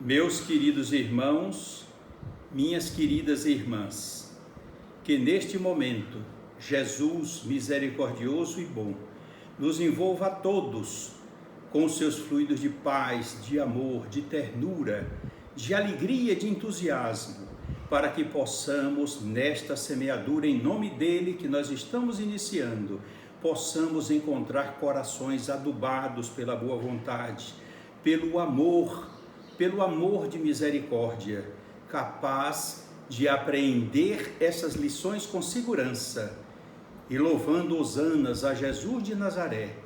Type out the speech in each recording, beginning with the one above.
Meus queridos irmãos, minhas queridas irmãs, que neste momento Jesus, misericordioso e bom, nos envolva a todos com seus fluidos de paz, de amor, de ternura, de alegria, de entusiasmo, para que possamos, nesta semeadura em nome dele que nós estamos iniciando, possamos encontrar corações adubados pela boa vontade, pelo amor de misericórdia, capaz de apreender essas lições com segurança e louvando hosanas a Jesus de Nazaré,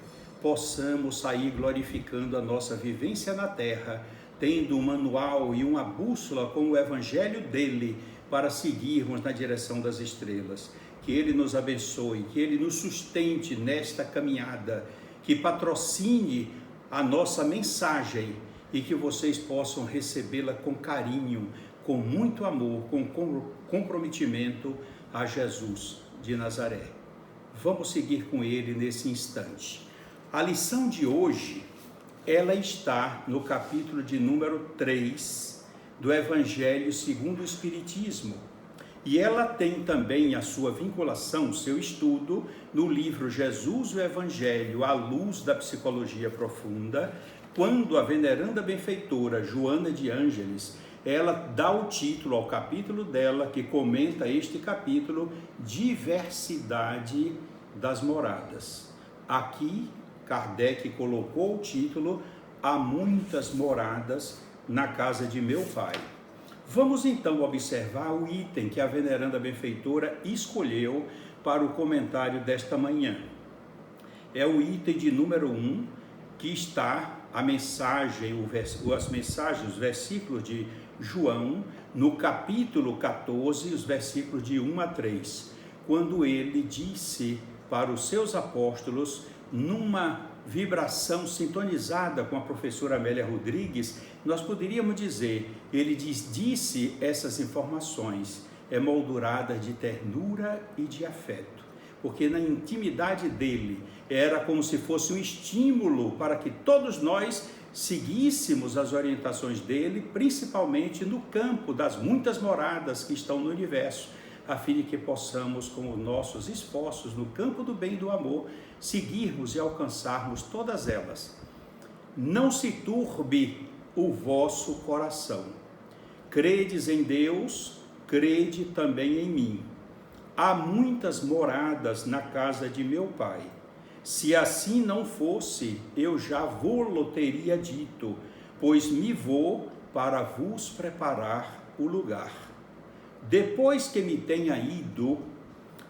possamos sair glorificando a nossa vivência na terra, tendo um manual e uma bússola com o evangelho dele para seguirmos na direção das estrelas. Que ele nos abençoe, que ele nos sustente nesta caminhada, que patrocine a nossa mensagem e que vocês possam recebê-la com carinho, com muito amor, com comprometimento a Jesus de Nazaré. Vamos seguir com ele nesse instante. A lição de hoje, ela está no capítulo de número 3 do Evangelho segundo o Espiritismo. E ela tem também a sua vinculação, o seu estudo, no livro Jesus o Evangelho à luz da psicologia profunda, quando a veneranda benfeitora Joana de Ângeles, ela dá o título ao capítulo dela, que comenta este capítulo, Diversidade das Moradas. Aqui, Kardec colocou o título, Há muitas moradas na casa de meu pai. Vamos então observar o item que a veneranda benfeitora escolheu para o comentário desta manhã. É o item de número 1, que está a mensagem, as mensagens, os versículos de João, no capítulo 14, os versículos de 1 a 3, quando ele disse para os seus apóstolos, numa vibração sintonizada com a professora Amélia Rodrigues, nós poderíamos dizer, ele disse essas informações, emolduradas de ternura e de afeto, porque na intimidade dele era como se fosse um estímulo para que todos nós seguíssemos as orientações dele, principalmente no campo das muitas moradas que estão no universo, a fim de que possamos, com os nossos esforços no campo do bem e do amor, seguirmos e alcançarmos todas elas. Não se turbe o vosso coração. Credes em Deus, crede também em mim. Há muitas moradas na casa de meu pai. Se assim não fosse, eu já vô-lo teria dito, pois me vou para vos preparar o lugar. Depois que me tenha ido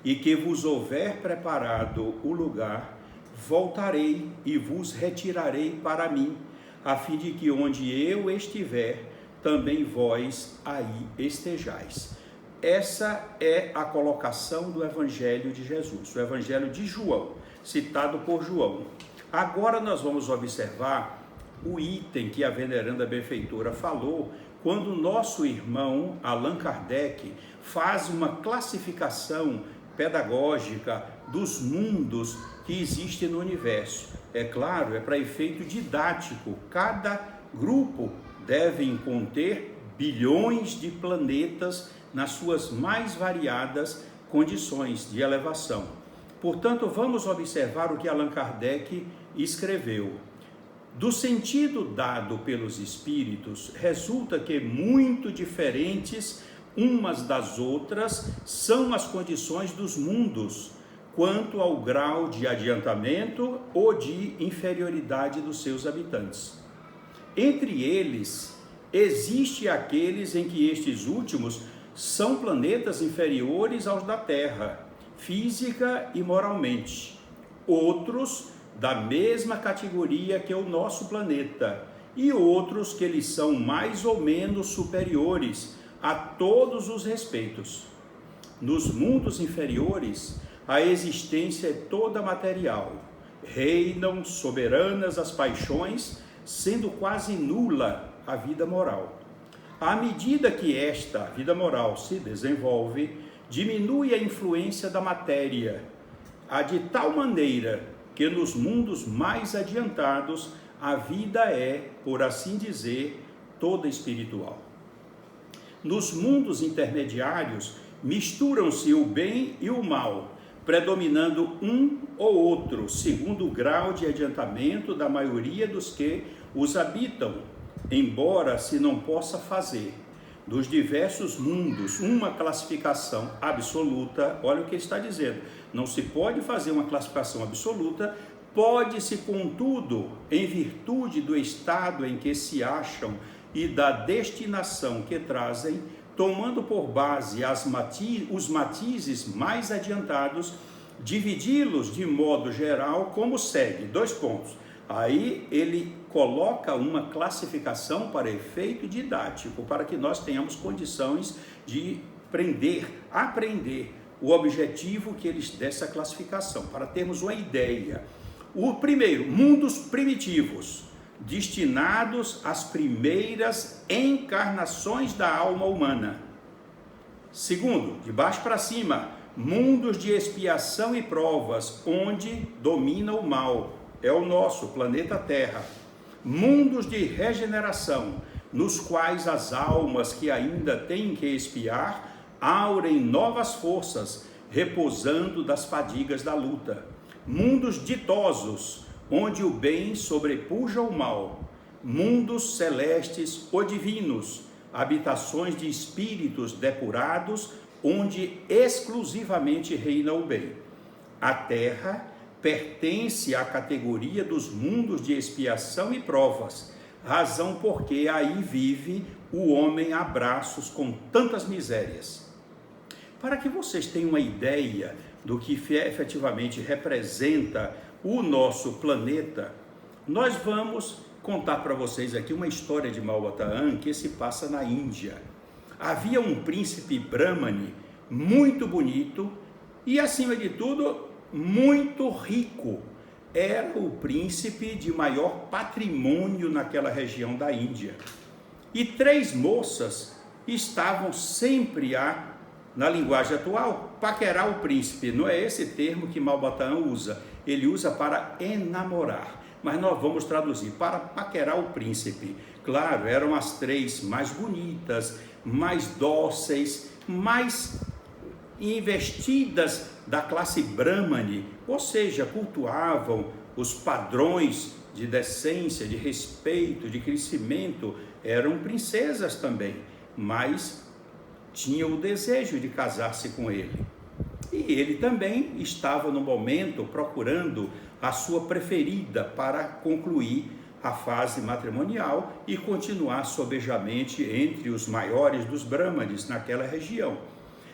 e que vos houver preparado o lugar, voltarei e vos retirarei para mim, a fim de que onde eu estiver, também vós aí estejais. Essa é a colocação do Evangelho de Jesus, o Evangelho de João, citado por João. Agora nós vamos observar o item que a veneranda benfeitora falou, quando o nosso irmão Allan Kardec faz uma classificação pedagógica dos mundos que existem no universo. É claro, é para efeito didático, cada grupo deve conter bilhões de planetas nas suas mais variadas condições de elevação. Portanto, vamos observar o que Allan Kardec escreveu. Do sentido dado pelos espíritos, resulta que muito diferentes umas das outras são as condições dos mundos, quanto ao grau de adiantamento ou de inferioridade dos seus habitantes. Entre eles, existe aqueles em que estes últimos são planetas inferiores aos da Terra, física e moralmente. Outros da mesma categoria que o nosso planeta, e outros que eles são mais ou menos superiores a todos os respeitos. Nos mundos inferiores, a existência é toda material. Reinam soberanas as paixões, sendo quase nula a vida moral. À medida que esta vida moral se desenvolve, diminui a influência da matéria, de tal maneira que nos mundos mais adiantados a vida é, por assim dizer, toda espiritual. Nos mundos intermediários, misturam-se o bem e o mal, predominando um ou outro, segundo o grau de adiantamento da maioria dos que os habitam, embora se não possa fazer dos diversos mundos uma classificação absoluta. Olha o que ele está dizendo, não se pode fazer uma classificação absoluta, pode-se, contudo, em virtude do estado em que se acham e da destinação que trazem, tomando por base os matizes mais adiantados, dividi-los de modo geral como segue, 2 pontos. Aí ele coloca uma classificação para efeito didático, para que nós tenhamos condições de aprender o objetivo dessa classificação, para termos uma ideia. O primeiro, mundos primitivos, destinados às primeiras encarnações da alma humana. Segundo, de baixo para cima, mundos de expiação e provas, onde domina o mal, é o nosso planeta Terra. Mundos de regeneração, nos quais as almas que ainda têm que expiar, aurem novas forças, repousando das fadigas da luta. Mundos ditosos, onde o bem sobrepuja o mal. Mundos celestes ou divinos, habitações de espíritos depurados, onde exclusivamente reina o bem. A Terra pertence à categoria dos mundos de expiação e provas, razão porque aí vive o homem a braços com tantas misérias. Para que vocês tenham uma ideia do que efetivamente representa o nosso planeta, nós vamos contar para vocês aqui uma história de Malbataan que se passa na Índia. Havia um príncipe Brahmane muito bonito e, acima de tudo, muito rico. Era o príncipe de maior patrimônio naquela região da Índia. E 3 moças estavam sempre na linguagem atual, paquerar o príncipe. Não é esse termo que Malbataan usa. Ele usa para enamorar. Mas nós vamos traduzir para paquerar o príncipe. Claro, eram as 3 mais bonitas, mais dóceis, mais investidas da classe Brahmane, ou seja, cultuavam os padrões de decência, de respeito, de crescimento. Eram princesas também, mas tinham o desejo de casar-se com ele. E ele também estava no momento procurando a sua preferida para concluir a fase matrimonial e continuar sobejamente entre os maiores dos Brahmanes naquela região.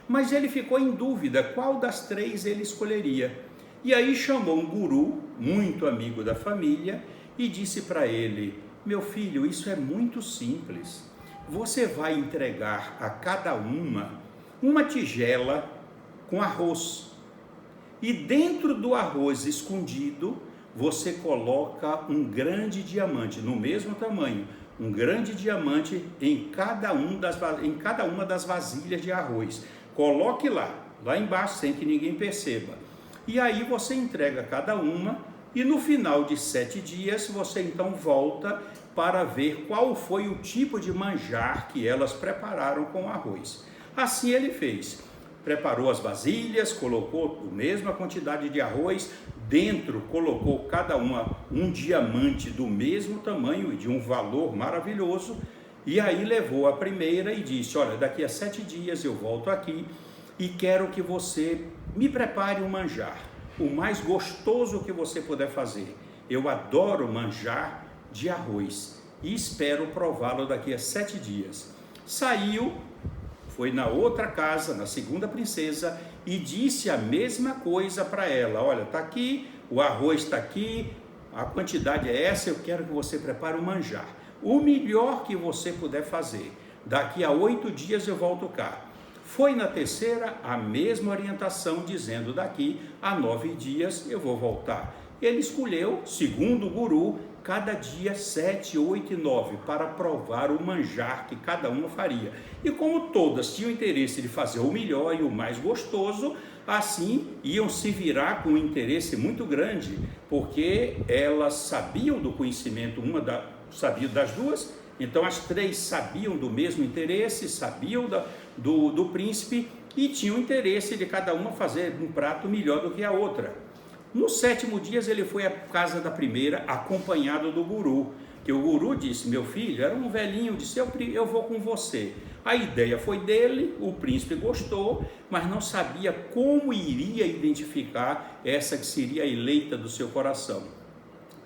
Mas ele ficou em dúvida qual das 3 ele escolheria. E aí chamou um guru, muito amigo da família, e disse para ele: meu filho, isso é muito simples. Você vai entregar a cada uma tigela com arroz. E dentro do arroz escondido, você coloca um grande diamante, no mesmo tamanho, um grande diamante em cada uma das vasilhas de arroz. Coloque lá embaixo, sem que ninguém perceba. E aí você entrega cada uma, e no final de 7 dias, você então volta para ver qual foi o tipo de manjar que elas prepararam com o arroz. Assim ele fez. Preparou as vasilhas, colocou a mesma quantidade de arroz, dentro colocou cada uma um diamante do mesmo tamanho e de um valor maravilhoso, e aí levou a primeira e disse: olha, daqui a 7 dias eu volto aqui e quero que você me prepare um manjar, o mais gostoso que você puder fazer. Eu adoro manjar de arroz e espero prová-lo daqui a 7 dias. Saiu, foi na outra casa, na segunda princesa, e disse a mesma coisa para ela: olha, está aqui, o arroz está aqui, a quantidade é essa, eu quero que você prepare um manjar, o melhor que você puder fazer. Daqui a 8 dias eu volto cá. Foi na terceira a mesma orientação, dizendo: daqui a 9 dias eu vou voltar. Ele escolheu, segundo o guru, cada dia 7, 8 e 9 para provar o manjar que cada uma faria. E como todas tinham interesse de fazer o melhor e o mais gostoso, assim iam se virar com um interesse muito grande, porque elas sabiam do conhecimento, sabia das duas, Então as três sabiam do mesmo interesse, sabiam do príncipe e tinham interesse de cada uma fazer um prato melhor do que a outra. No 7º dia ele foi à casa da primeira, acompanhado do guru, que o guru disse: meu filho, era um velhinho, disse: eu vou com você. A ideia foi dele, o príncipe gostou, mas não sabia como iria identificar essa que seria a eleita do seu coração.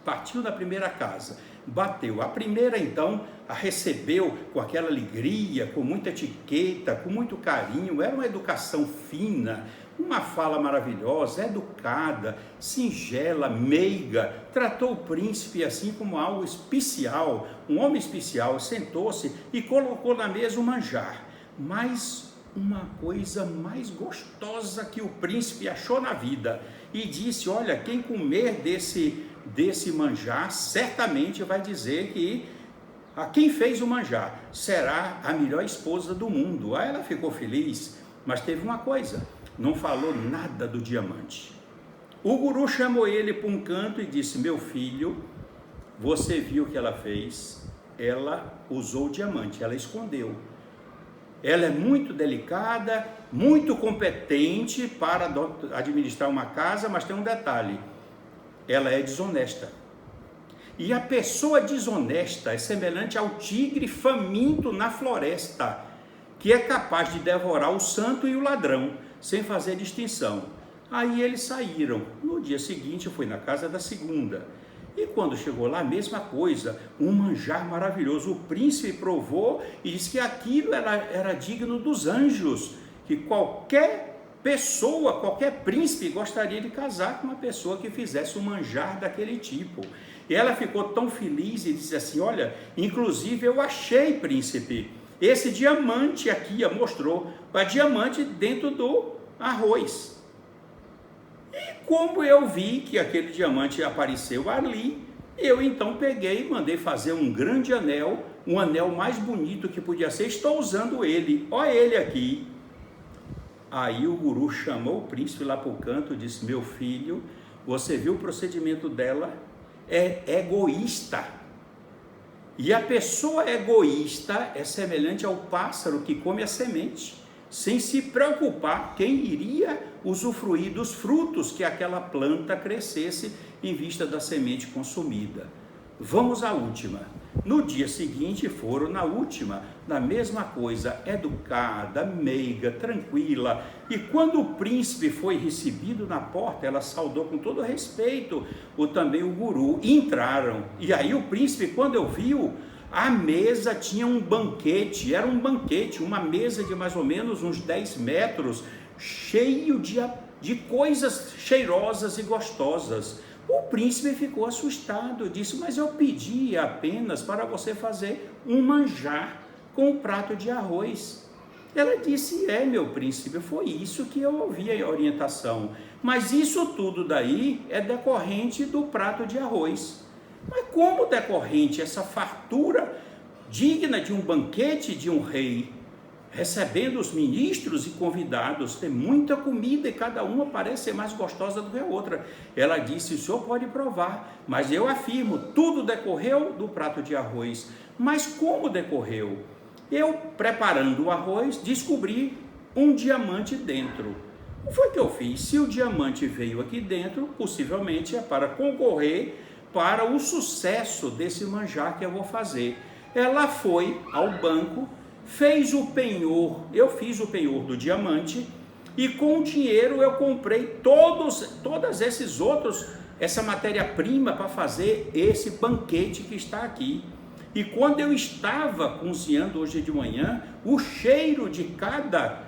Partiu da primeira casa, bateu. A primeira, então, a recebeu com aquela alegria, com muita etiqueta, com muito carinho. Era uma educação fina, uma fala maravilhosa, educada, singela, meiga. Tratou o príncipe assim como algo especial, um homem especial. Sentou-se e colocou na mesa o manjar. Mas uma coisa mais gostosa que o príncipe achou na vida. E disse: olha, quem comer desse manjar, certamente vai dizer que a quem fez o manjar será a melhor esposa do mundo. Aí ela ficou feliz, mas teve uma coisa: não falou nada do diamante. O guru chamou ele para um canto e disse: meu filho, você viu o que ela fez? Ela usou o diamante, ela escondeu. Ela é muito delicada, muito competente para administrar uma casa, mas tem um detalhe: ela é desonesta. E a pessoa desonesta é semelhante ao tigre faminto na floresta, que é capaz de devorar o santo e o ladrão, sem fazer distinção. Aí eles saíram. No dia seguinte foi na casa da segunda. E quando chegou lá, a mesma coisa, um manjar maravilhoso. O príncipe provou e disse que aquilo era digno dos anjos, que qualquer pessoa, qualquer príncipe gostaria de casar com uma pessoa que fizesse um manjar daquele tipo. E ela ficou tão feliz e disse assim: olha, inclusive eu achei, príncipe, esse diamante aqui, mostrou o diamante dentro do arroz. E como eu vi que aquele diamante apareceu ali, eu então peguei e mandei fazer um grande anel, um anel mais bonito que podia ser. Estou usando ele, olha ele aqui. Aí o guru chamou o príncipe lá para o canto e disse: meu filho, você viu o procedimento dela? É egoísta. E a pessoa egoísta é semelhante ao pássaro que come a semente, sem se preocupar quem iria usufruir dos frutos que aquela planta crescesse em vista da semente consumida. Vamos à última. No dia seguinte foram na última, na mesma coisa, educada, meiga, tranquila. E quando o príncipe foi recebido na porta, ela saudou com todo respeito também o guru. Entraram. E aí o príncipe, quando eu viu, a mesa tinha um banquete, era um banquete, uma mesa de mais ou menos uns 10 metros, cheio de coisas cheirosas e gostosas. O príncipe ficou assustado, disse: mas eu pedi apenas para você fazer um manjar com um prato de arroz. Ela disse: meu príncipe, foi isso que eu ouvi a orientação, mas isso tudo daí é decorrente do prato de arroz. Mas como decorrente essa fartura digna de um banquete de um rei, recebendo os ministros e convidados, tem muita comida e cada uma parece ser mais gostosa do que a outra. Ela disse: o senhor pode provar, mas eu afirmo, tudo decorreu do prato de arroz. Mas como decorreu? Eu, preparando o arroz, descobri um diamante dentro. O que foi que eu fiz? Se o diamante veio aqui dentro, possivelmente é para concorrer para o sucesso desse manjar que eu vou fazer. Ela foi ao banco, fez o penhor, eu fiz o penhor do diamante, e com o dinheiro eu comprei todas esses outros, essa matéria-prima para fazer esse banquete que está aqui. E quando eu estava cozinhando hoje de manhã, o cheiro de cada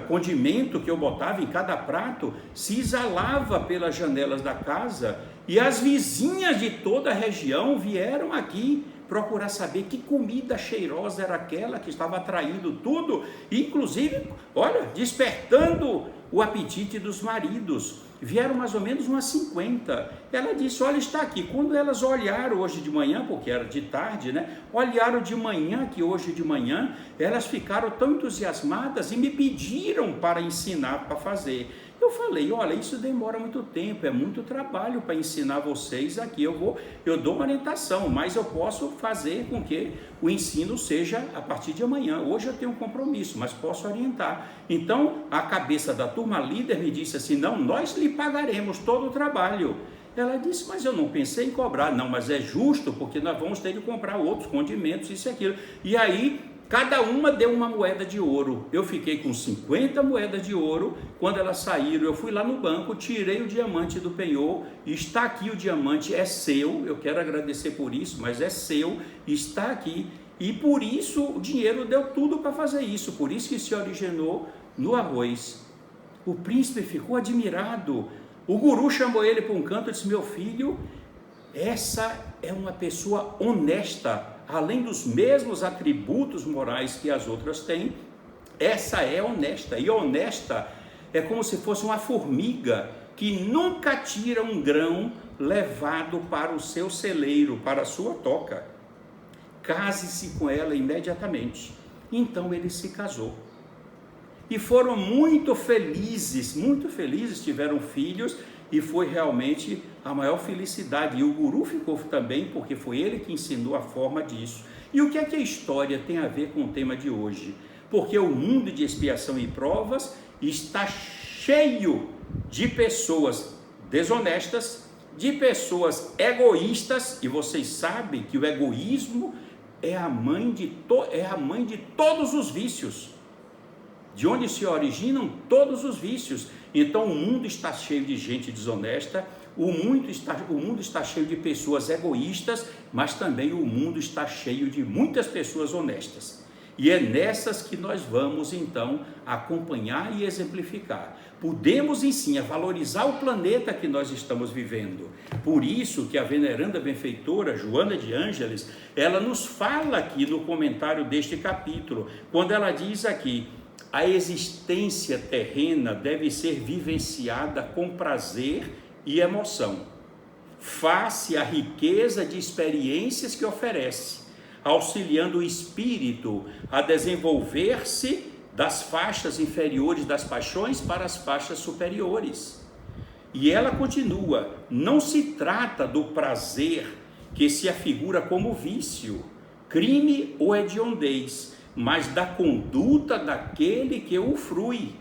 condimento que eu botava em cada prato se exalava pelas janelas da casa, e as vizinhas de toda a região vieram aqui procurar saber que comida cheirosa era aquela que estava atraindo tudo, inclusive, olha, despertando o apetite dos maridos. Vieram mais ou menos umas 50. Ela disse: olha, está aqui. Quando elas olharam hoje de manhã, porque era de tarde, né? Olharam de manhã, que hoje de manhã, elas ficaram tão entusiasmadas e me pediram para ensinar para fazer. Eu falei, olha, isso demora muito tempo, é muito trabalho para ensinar vocês aqui, eu dou uma orientação, mas eu posso fazer com que o ensino seja a partir de amanhã. Hoje eu tenho um compromisso, mas posso orientar. Então, a cabeça da turma líder me disse assim, não, nós lhe pagaremos todo o trabalho. Ela disse, mas eu não pensei em cobrar. Não, mas é justo, porque nós vamos ter que comprar outros condimentos, isso e aquilo. E aí, cada uma deu uma moeda de ouro. Eu fiquei com 50 moedas de ouro. Quando elas saíram, eu fui lá no banco, tirei o diamante do penhor. Está aqui o diamante, é seu. Eu quero agradecer por isso, mas é seu, está aqui. E por isso o dinheiro deu tudo para fazer isso. Por isso que se originou no arroz. O príncipe ficou admirado. O guru chamou ele para um canto e disse, meu filho, essa é uma pessoa honesta, além dos mesmos atributos morais que as outras têm, essa é honesta. E honesta é como se fosse uma formiga que nunca tira um grão levado para o seu celeiro, para a sua toca. Case-se com ela imediatamente. Então ele se casou. E foram muito felizes, tiveram filhos, e foi realmente a maior felicidade. E o guru ficou também, porque foi ele que ensinou a forma disso. E o que é que a história tem a ver com o tema de hoje? Porque o mundo de expiação e provas está cheio de pessoas desonestas, de pessoas egoístas, e vocês sabem que o egoísmo é a mãe de todos os vícios. De onde se originam todos os vícios. Então o mundo está cheio de gente desonesta, o mundo está cheio de pessoas egoístas, mas também o mundo está cheio de muitas pessoas honestas. E é nessas que nós vamos então acompanhar e exemplificar. Podemos sim valorizar o planeta que nós estamos vivendo. Por isso que a veneranda benfeitora Joana de Ângeles, ela nos fala aqui no comentário deste capítulo, quando ela diz aqui, a existência terrena deve ser vivenciada com prazer e emoção, face à riqueza de experiências que oferece, auxiliando o espírito a desenvolver-se das faixas inferiores das paixões para as faixas superiores. E ela continua, não se trata do prazer que se afigura como vício, crime ou hediondez, mas da conduta daquele que o frui,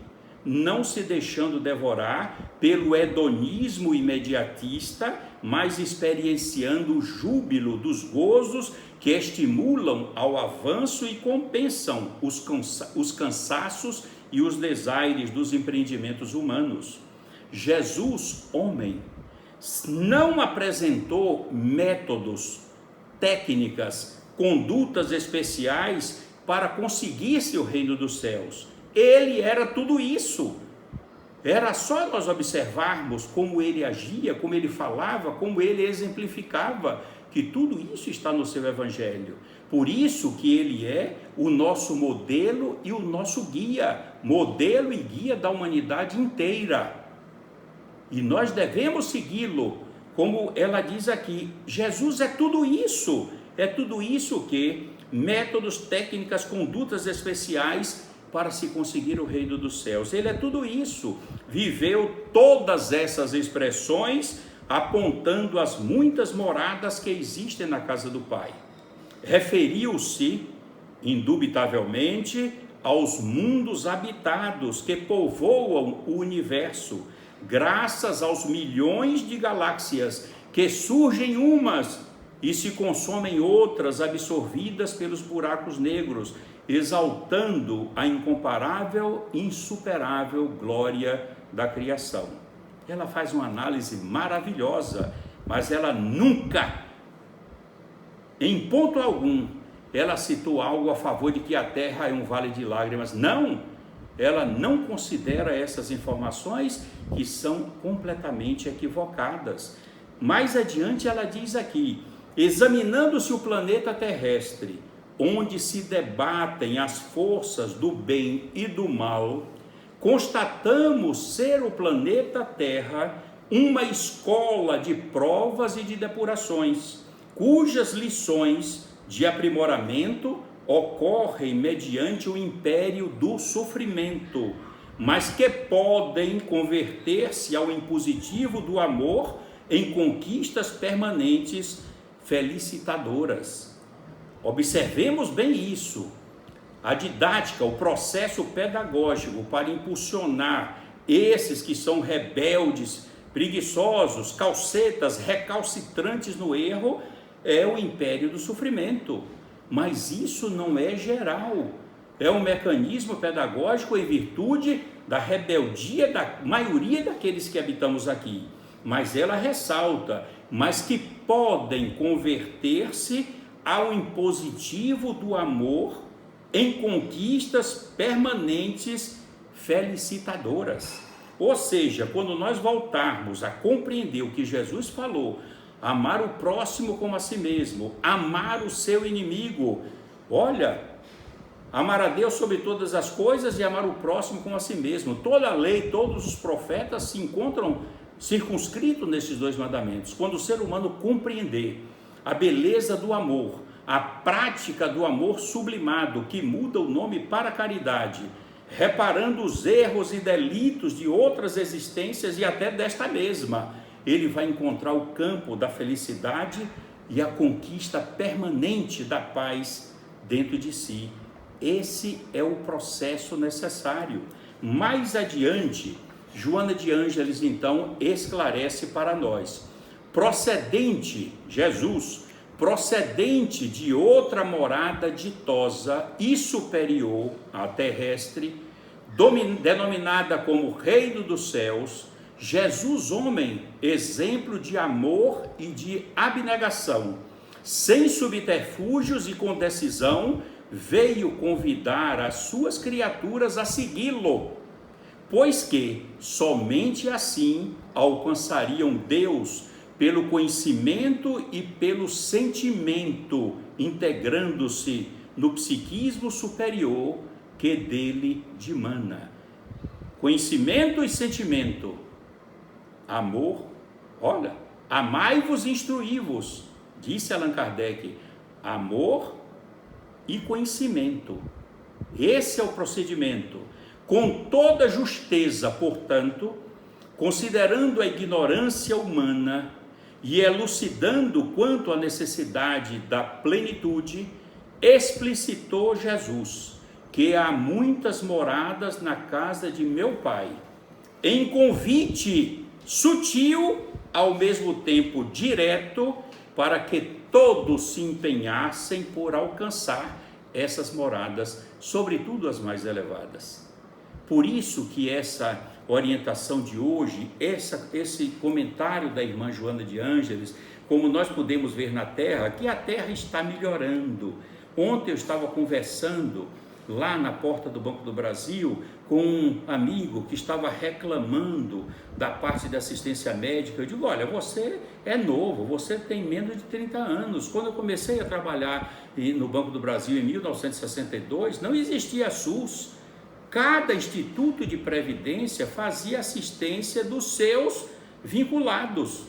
não se deixando devorar pelo hedonismo imediatista, mas experienciando o júbilo dos gozos que estimulam ao avanço e compensam os cansaços e os desaires dos empreendimentos humanos. Jesus, homem, não apresentou métodos, técnicas, condutas especiais para conseguir-se o reino dos céus. Ele era tudo isso. Era só nós observarmos como ele agia, como ele falava, como ele exemplificava, que tudo isso está no seu evangelho. Por isso que ele é o nosso modelo e o nosso guia, modelo e guia da humanidade inteira. E nós devemos segui-lo, como ela diz aqui, Jesus é tudo isso que métodos, técnicas, condutas especiais para se conseguir o reino dos céus. Ele é tudo isso, viveu todas essas expressões, apontando as muitas moradas que existem na casa do Pai. Referiu-se, indubitavelmente, aos mundos habitados que povoam o universo, graças aos milhões de galáxias que surgem umas e se consomem outras, absorvidas pelos buracos negros, exaltando a incomparável, insuperável glória da criação. Ela faz uma análise maravilhosa, mas ela nunca, em ponto algum, ela citou algo a favor de que a terra é um vale de lágrimas. Não, ela não considera essas informações, que são completamente equivocadas. Mais adiante ela diz aqui, examinando-se o planeta terrestre, onde se debatem as forças do bem e do mal, constatamos ser o planeta Terra uma escola de provas e de depurações, cujas lições de aprimoramento ocorrem mediante o império do sofrimento, mas que podem converter-se ao impositivo do amor em conquistas permanentes felicitadoras. Observemos bem isso. A didática, o processo pedagógico para impulsionar esses que são rebeldes, preguiçosos, calcetas, recalcitrantes no erro, é o império do sofrimento. Mas isso não é geral. É um mecanismo pedagógico em virtude da rebeldia da maioria daqueles que habitamos aqui. Mas ela ressalta, mas que podem converter-se ao impositivo do amor em conquistas permanentes felicitadoras. Ou seja, quando nós voltarmos a compreender o que Jesus falou, amar o próximo como a si mesmo, amar o seu inimigo, olha, amar a Deus sobre todas as coisas e amar o próximo como a si mesmo. Toda a lei, todos os profetas se encontram circunscritos nesses dois mandamentos. Quando o ser humano compreender a beleza do amor, a prática do amor sublimado, que muda o nome para caridade, reparando os erros e delitos de outras existências e até desta mesma, ele vai encontrar o campo da felicidade e a conquista permanente da paz dentro de si. Esse é o processo necessário. Mais adiante, Joana de Ângeles então esclarece para nós: procedente, Jesus, procedente de outra morada ditosa e superior à terrestre, denominada como Reino dos Céus, Jesus, homem, exemplo de amor e de abnegação, sem subterfúgios e com decisão, veio convidar as suas criaturas a segui-lo, pois que somente assim alcançariam Deus pelo conhecimento e pelo sentimento, integrando-se no psiquismo superior que dele dimana. Conhecimento e sentimento, amor, olha, amai-vos e instruí-vos, disse Allan Kardec, amor e conhecimento. Esse é o procedimento. Com toda justeza, portanto, considerando a ignorância humana e elucidando quanto à necessidade da plenitude, explicitou Jesus que há muitas moradas na casa de meu Pai, em convite sutil, ao mesmo tempo direto, para que todos se empenhassem por alcançar essas moradas, sobretudo as mais elevadas. Por isso que essa orientação de hoje, esse comentário da irmã Joana de Ângeles, como nós podemos ver na Terra, que a Terra está melhorando. Ontem eu estava conversando lá na porta do Banco do Brasil com um amigo que estava reclamando da parte da assistência médica. Eu digo, olha, você é novo, você tem menos de 30 anos. Quando eu comecei a trabalhar no Banco do Brasil em 1962, não existia SUS. Cada instituto de previdência fazia assistência dos seus vinculados.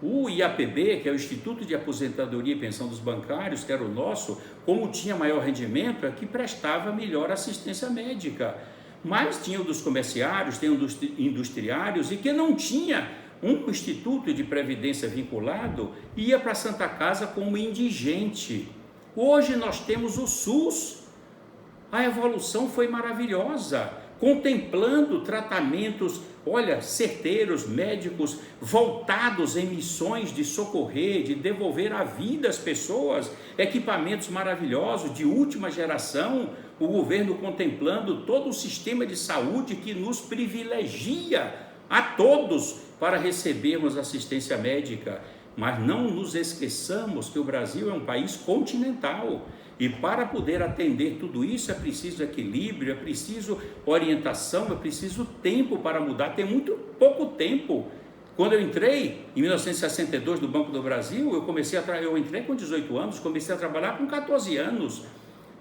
O IAPB, que é o Instituto de Aposentadoria e Pensão dos Bancários, que era o nosso, como tinha maior rendimento, é que prestava melhor assistência médica. Mas tinha o dos comerciários, tem o dos industriários, e que não tinha um instituto de previdência vinculado, ia para a Santa Casa como indigente. Hoje nós temos o SUS. A evolução foi maravilhosa, contemplando tratamentos, olha, certeiros, médicos, voltados em missões de socorrer, de devolver a vida às pessoas, equipamentos maravilhosos, de última geração, o governo contemplando todo o sistema de saúde que nos privilegia a todos para recebermos assistência médica. Mas não nos esqueçamos que o Brasil é um país continental. E para poder atender tudo isso é preciso equilíbrio, é preciso orientação, é preciso tempo para mudar. Tem muito pouco tempo. Quando eu entrei em 1962 no Banco do Brasil, eu entrei com 18 anos, comecei a trabalhar com 14 anos.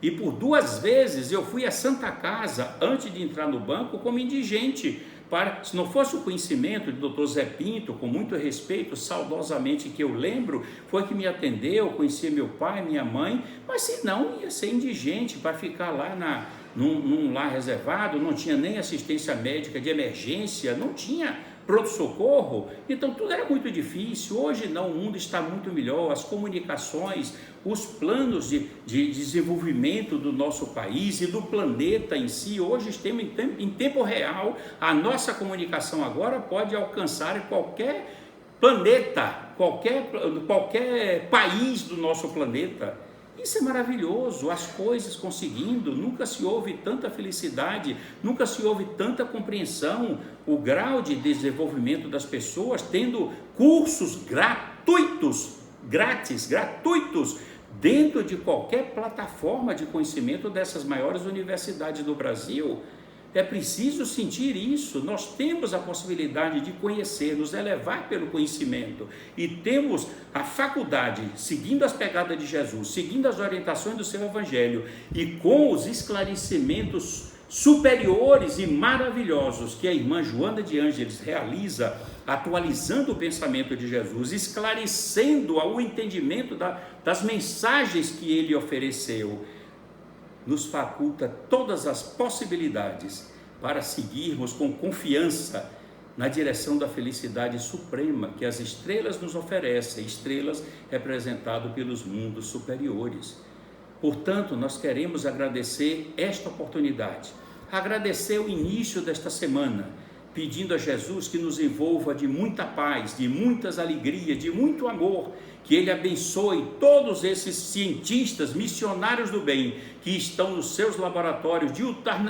E por 2 vezes eu fui à Santa Casa antes de entrar no banco como indigente. Se não fosse o conhecimento do Dr. Zé Pinto, com muito respeito, saudosamente que eu lembro, foi que me atendeu, conhecia meu pai, minha mãe, mas se não ia ser indigente para ficar lá num lar reservado, não tinha nem assistência médica de emergência, não tinha pronto-socorro, então tudo era muito difícil. Hoje não, o mundo está muito melhor, as comunicações, os planos de desenvolvimento do nosso país e do planeta em si, hoje estamos em tempo real. A nossa comunicação agora pode alcançar qualquer planeta, qualquer país do nosso planeta. Isso é maravilhoso, as coisas conseguindo, nunca se houve tanta felicidade, nunca se houve tanta compreensão, o grau de desenvolvimento das pessoas, tendo cursos gratuitos, dentro de qualquer plataforma de conhecimento dessas maiores universidades do Brasil. É preciso sentir isso. Nós temos a possibilidade de conhecer, nos elevar pelo conhecimento, e temos a faculdade, seguindo as pegadas de Jesus, seguindo as orientações do seu Evangelho e com os esclarecimentos superiores e maravilhosos que a irmã Joana de Ângeles realiza, atualizando o pensamento de Jesus, esclarecendo o entendimento das mensagens que ele ofereceu, nos faculta todas as possibilidades para seguirmos com confiança na direção da felicidade suprema que as estrelas nos oferecem, estrelas representadas pelos mundos superiores. Portanto, nós queremos agradecer esta oportunidade, agradecer o início desta semana, pedindo a Jesus que nos envolva de muita paz, de muitas alegrias, de muito amor, que Ele abençoe todos esses cientistas, missionários do bem, que estão nos seus laboratórios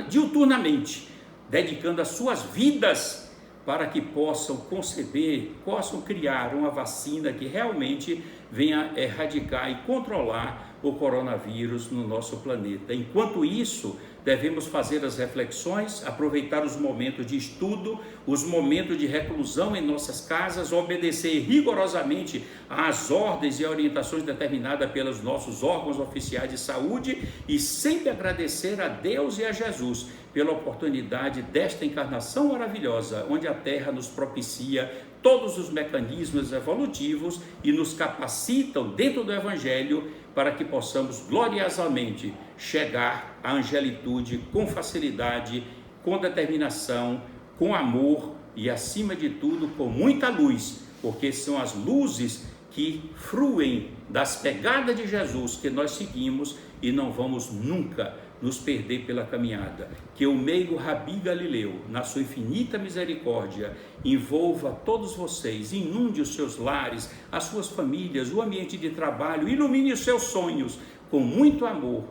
diuturnamente, dedicando as suas vidas para que possam conceber, possam criar uma vacina que realmente venha erradicar e controlar o coronavírus no nosso planeta. Enquanto isso, devemos fazer as reflexões, aproveitar os momentos de estudo, os momentos de reclusão em nossas casas, obedecer rigorosamente às ordens e orientações determinadas pelos nossos órgãos oficiais de saúde e sempre agradecer a Deus e a Jesus pela oportunidade desta encarnação maravilhosa, onde a Terra nos propicia todos os mecanismos evolutivos e nos capacitam dentro do Evangelho para que possamos gloriosamente chegar à angelitude com facilidade, com determinação, com amor e, acima de tudo, com muita luz, porque são as luzes que fruem das pegadas de Jesus que nós seguimos e não vamos nunca nos perder pela caminhada. Que o meigo Rabi Galileu, na sua infinita misericórdia, envolva todos vocês, inunde os seus lares, as suas famílias, o ambiente de trabalho, ilumine os seus sonhos com muito amor,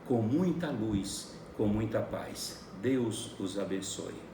com muita luz, com muita paz. Deus os abençoe.